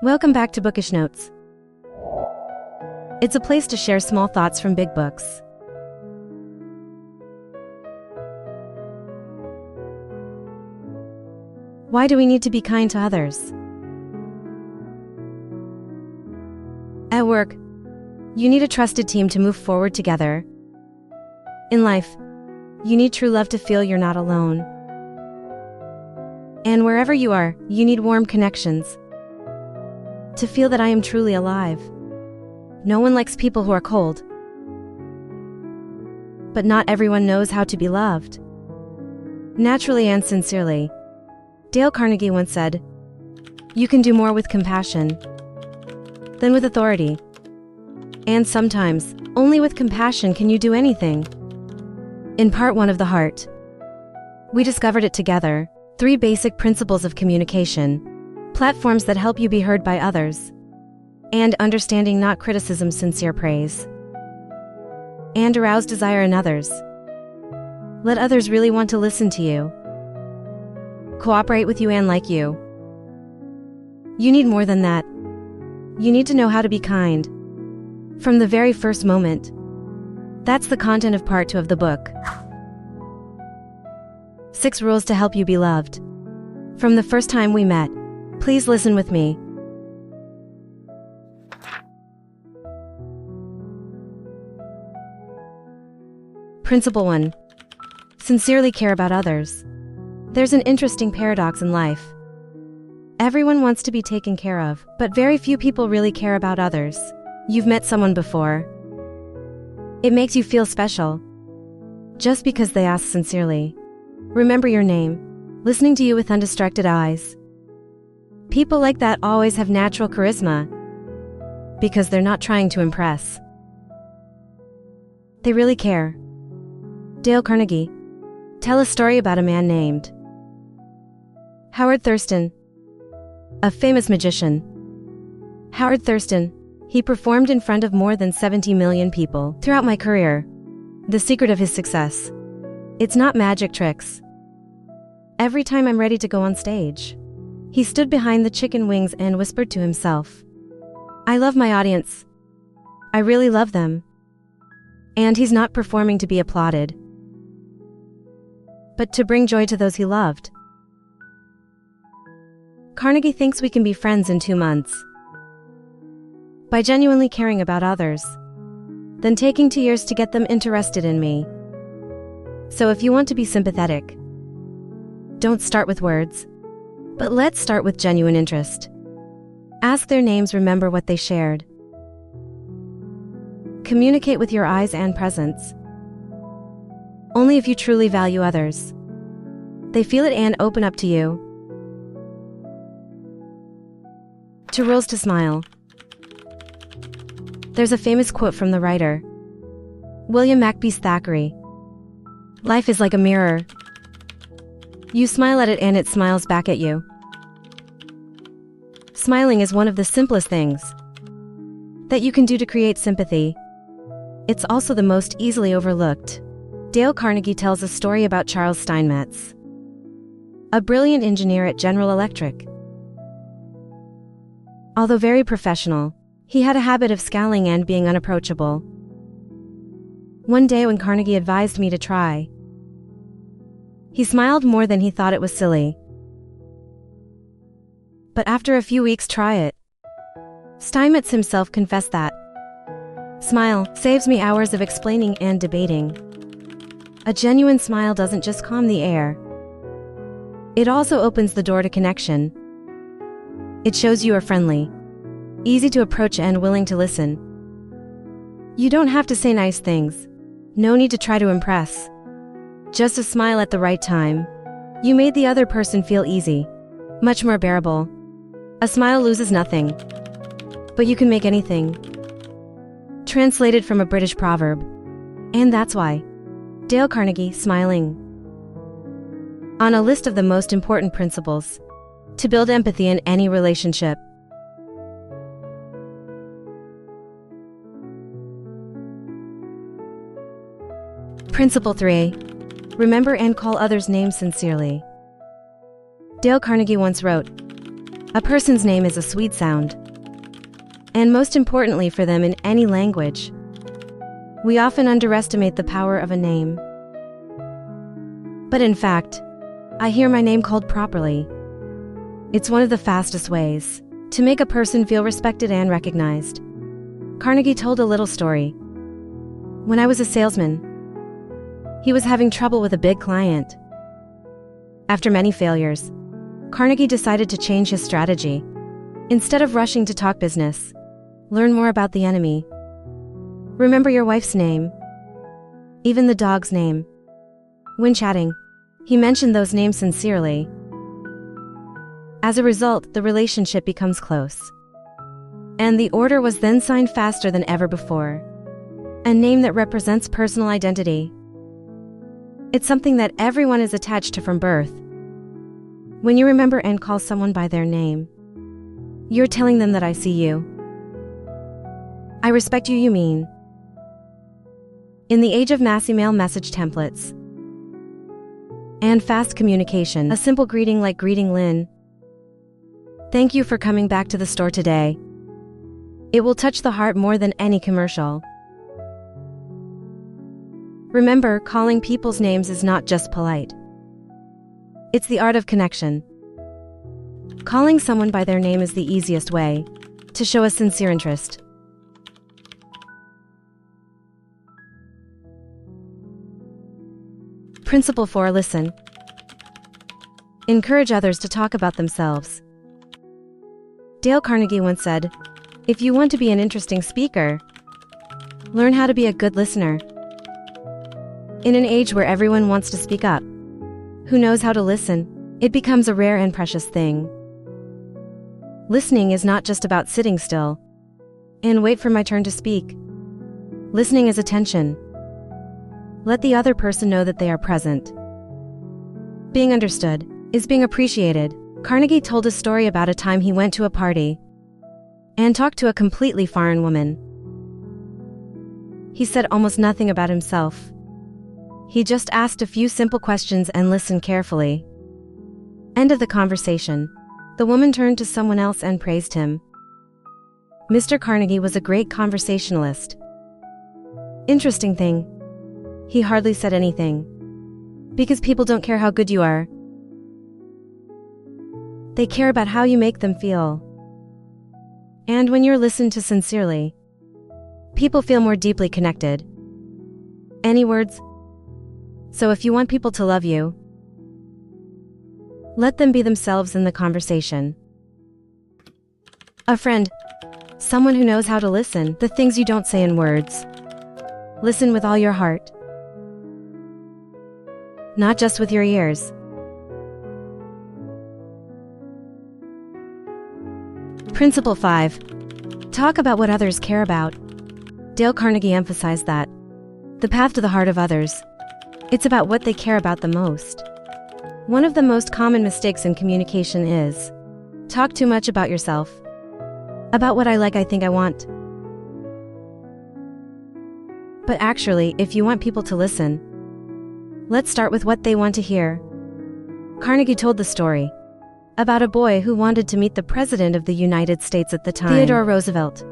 Welcome back to Bookish Notes. It's a place to share small thoughts from big books. Why do we need to be kind to others? At work, you need a trusted team to move forward together. In life, you need true love to feel you're not alone. And wherever you are, you need warm connections to feel that I am truly alive. No one likes people who are cold. But not everyone knows how to be loved naturally and sincerely. Dale Carnegie once said, "You can do more with compassion than with authority." And sometimes, only with compassion can you do anything. In part 1 of The Heart, we discovered it together, 3 basic principles of communication, platforms that help you be heard by others, and understanding, not criticism, sincere praise, and arouse desire in others. Let others really want to listen to you, cooperate with you, and like you. You need more than that. You need to know how to be kind from the very first moment. That's the content of part 2 of the book. 6 rules to help you be loved from the first time we met. Please listen with me. Principle 1. Sincerely care about others. There's an interesting paradox in life. Everyone wants to be taken care of, but very few people really care about others. You've met someone before. It makes you feel special just because they ask sincerely. Remember your name, listening to you with undistracted eyes. People like that always have natural charisma because they're not trying to impress. They really care. Dale Carnegie. Tell a story about a man named Howard Thurston, a famous magician. Howard Thurston, he performed in front of more than 70 million people throughout my career. The secret of his success: it's not magic tricks. Every time I'm ready to go on stage, he stood behind the chicken wings and whispered to himself, "I love my audience. I really love them." And he's not performing to be applauded, but to bring joy to those he loved. Carnegie thinks we can be friends in 2 months by genuinely caring about others, then taking 2 years to get them interested in me. So if you want to be sympathetic, don't start with words, but let's start with genuine interest. Ask their names, remember what they shared. Communicate with your eyes and presence. Only if you truly value others, they feel it and open up to you. 2 rules to smile. There's a famous quote from the writer William Makepeace Thackeray. Life is like a mirror. You smile at it and it smiles back at you. Smiling is one of the simplest things that you can do to create sympathy. It's also the most easily overlooked. Dale Carnegie tells a story about Charles Steinmetz, a brilliant engineer at General Electric. Although very professional, he had a habit of scowling and being unapproachable. One day when Carnegie advised me to try, he smiled more than he thought it was silly. But after a few weeks, try it. Steinmetz himself confessed that smile saves me hours of explaining and debating. A genuine smile doesn't just calm the air. It also opens the door to connection. It shows you are friendly, easy to approach, and willing to listen. You don't have to say nice things. No need to try to impress. Just a smile at the right time. You made the other person feel easy, much more bearable. A smile loses nothing, but you can make anything. Translated from a British proverb. And that's why Dale Carnegie, smiling. On a list of the most important principles to build empathy in any relationship. Principle 3. Remember and call others' names sincerely. Dale Carnegie once wrote, A person's name is a sweet sound, and most importantly for them in any language. We often underestimate the power of a name. But in fact, I hear my name called properly. It's one of the fastest ways to make a person feel respected and recognized. Carnegie told a little story. When I was a salesman, he was having trouble with a big client. After many failures, Carnegie decided to change his strategy. Instead of rushing to talk business, learn more about the enemy. Remember your wife's name, even the dog's name. When chatting, he mentioned those names sincerely. As a result, the relationship becomes close. And the order was then signed faster than ever before. A name that represents personal identity. It's something that everyone is attached to from birth. When you remember and call someone by their name, you're telling them that I see you. I respect you, you mean. In the age of mass email message templates and fast communication, a simple greeting like "Greeting Lynn. Thank you for coming back to the store today." It will touch the heart more than any commercial. Remember, calling people's names is not just polite. It's the art of connection. Calling someone by their name is the easiest way to show a sincere interest. Principle 4. Listen. Encourage others to talk about themselves. Dale Carnegie once said, "If you want to be an interesting speaker, learn how to be a good listener." In an age where everyone wants to speak up, who knows how to listen? It becomes a rare and precious thing. Listening is not just about sitting still and wait for my turn to speak. Listening is attention. Let the other person know that they are present. Being understood is being appreciated. Carnegie told a story about a time he went to a party and talked to a completely foreign woman. He said almost nothing about himself. He just asked a few simple questions and listened carefully. End of the conversation. The woman turned to someone else and praised him. Mr. Carnegie was a great conversationalist. Interesting thing, he hardly said anything. Because people don't care how good you are. They care about how you make them feel. And when you're listened to sincerely, people feel more deeply connected. Any words? So if you want people to love you, let them be themselves in the conversation. A friend, someone who knows how to listen, the things you don't say in words. Listen with all your heart, not just with your ears. Principle 5. Talk about what others care about. Dale Carnegie emphasized that the path to the heart of others, it's about what they care about the most. One of the most common mistakes in communication is talk too much about yourself. About what I like, I think, I want. But actually, if you want people to listen, let's start with what they want to hear. Carnegie told the story about a boy who wanted to meet the President of the United States at the time, Theodore Roosevelt.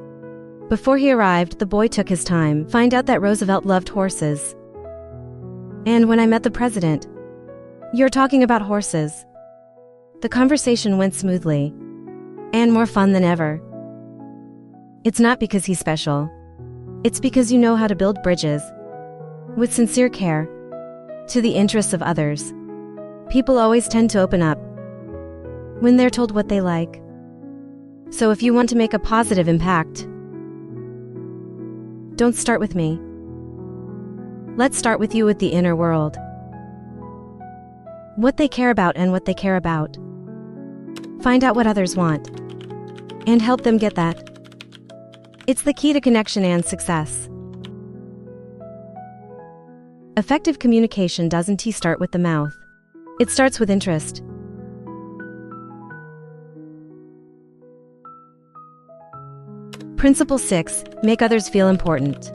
Before he arrived, the boy took his time, find out that Roosevelt loved horses. And when I met the President, you're talking about horses. The conversation went smoothly, and more fun than ever. It's not because he's special. It's because you know how to build bridges with sincere care to the interests of others. People always tend to open up when they're told what they like. So if you want to make a positive impact, don't start with me. Let's start with you, with the inner world. What they care about and what they care about. Find out what others want and help them get that. It's the key to connection and success. Effective communication doesn't start with the mouth. It starts with interest. Principle 6. Make others feel important.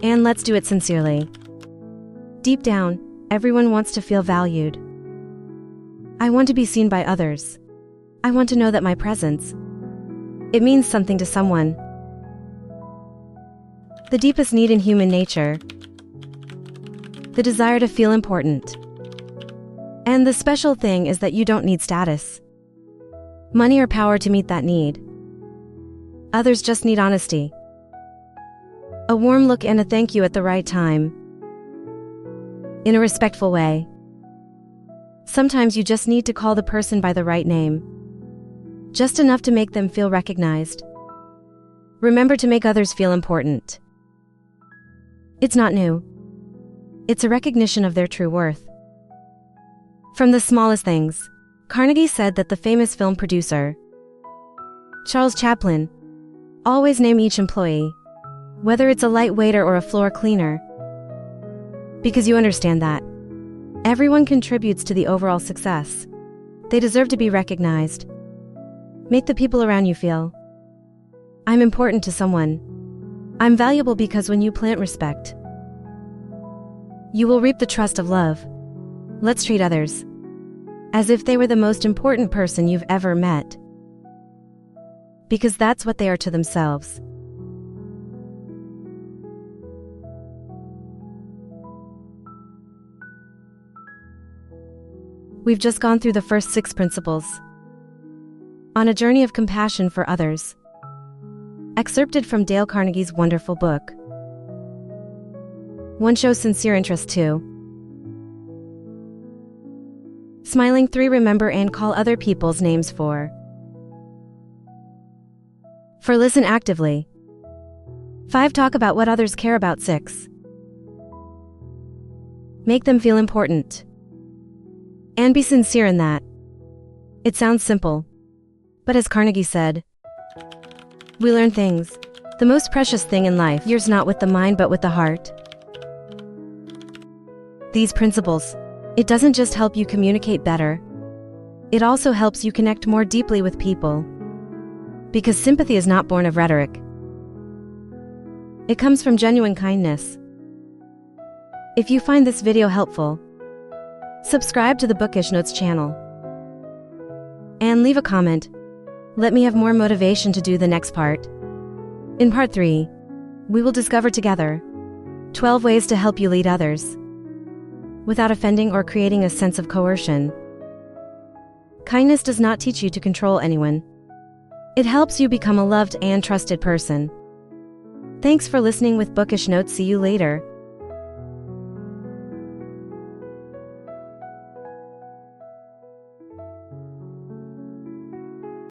And let's do it sincerely. Deep down, everyone wants to feel valued. I want to be seen by others I want to know that my presence, it means something to someone. The deepest need in human nature, the desire to feel important. And the special thing is that you don't need status, money or power to meet that need. Others just need honesty, a warm look and a thank you at the right time, in a respectful way. Sometimes you just need to call the person by the right name, just enough to make them feel recognized. Remember to make others feel important. It's not new. It's a recognition of their true worth. From the smallest things, Carnegie said that the famous film producer, Charles Chaplin, always name each employee, whether it's a light waiter or a floor cleaner, because you understand that everyone contributes to the overall success. They deserve to be recognized. Make the people around you feel, I'm important to someone. I'm valuable, because when you plant respect, you will reap the trust of love. Let's treat others as if they were the most important person you've ever met, because that's what they are to themselves. We've just gone through the first 6 principles on a journey of compassion for others, excerpted from Dale Carnegie's wonderful book. 1. Show sincere interest. 2. Smiling. 3. Remember and call other people's names. 4. Listen actively. 5. Talk about what others care about. 6. Make them feel important. And be sincere in that. It sounds simple, but as Carnegie said, we learn things. The most precious thing in life, yours not with the mind but with the heart. These principles, it doesn't just help you communicate better, it also helps you connect more deeply with people. Because sympathy is not born of rhetoric. It comes from genuine kindness. If you find this video helpful, subscribe to the Bookish Notes channel and leave a comment. Let me have more motivation to do the next part. In part 3, we will discover together 12 ways to help you lead others without offending or creating a sense of coercion. Kindness does not teach you to control anyone. It helps you become a loved and trusted person. Thanks for listening with Bookish Notes. See you later.